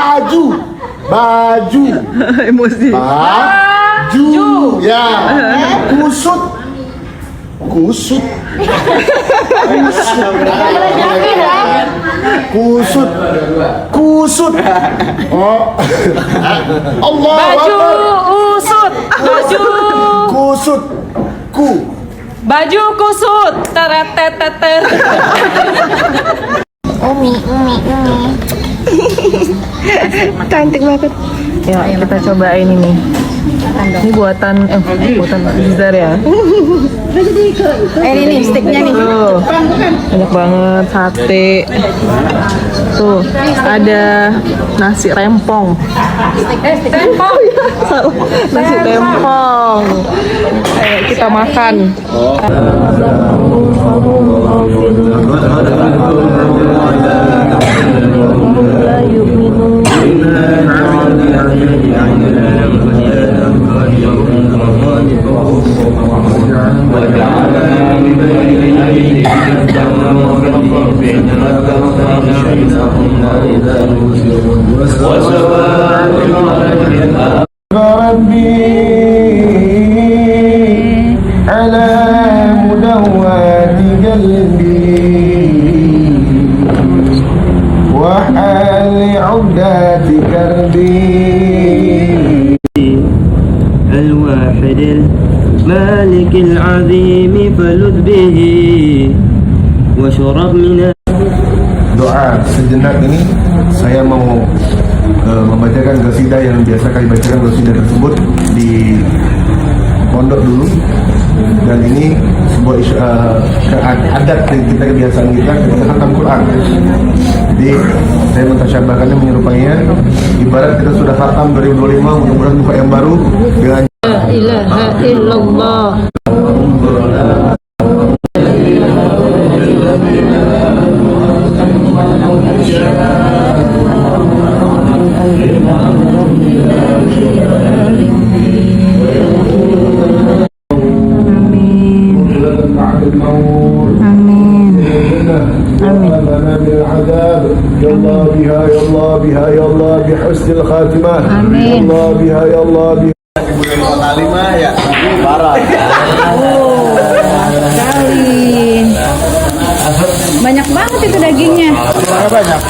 Baju. Baju. Emosi. Baju. Ya. Kusut. Kusut. Kusut. Kusut. Oh. Allah. Baju usut. Baju. Kusut. Ku. Baju kusut. Tereteteter. Umi. Cantik banget. Ya, kita cobain ini. Ini buatan Bizar ya. Ini lipstiknya nih. Tuh, banyak banget sate. Tuh, ada nasi rempong. Tempong. Salah, nasi rempong. Ayo kita makan. على مدوات قلبي وحال عقدات كربي الواحد المالك العظيم فلذ به واشرب من doa sejenak ini saya mau membacakan qasidah yang biasa kali bacakan qasidah tersebut di pondok dulu, dan ini sebuah adat kita, kebiasaan kita khatam Quran. Jadi saya mentasyabahkannya, menyerupainya ibarat kita sudah khatam 2025, mudah-mudahan buka yang baru dengan La ilaha illallah. يا الله بها يا الله بها يا الله بحسن الخاتمة يا الله بها يا الله بها. Sekali. Banyak banget itu dagingnya. Banyak.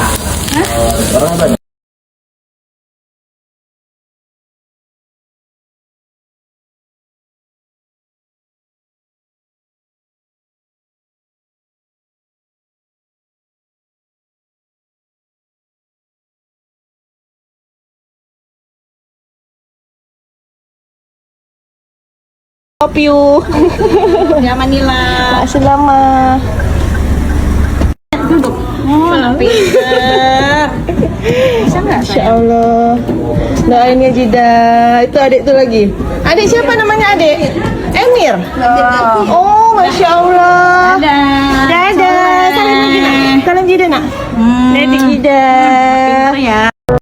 Love you. Ya Manila. Masih lama. Duduk. Pintar. Bisa nggak? Masya Allah. Doain ya Jida. Itu adik tuh lagi. Adik siapa namanya adik? Emir. Oh, Masya Allah. Dadah. Dadah. Salam Jida nak. Salam Jida nak. Dadah Jida. Pintar ya.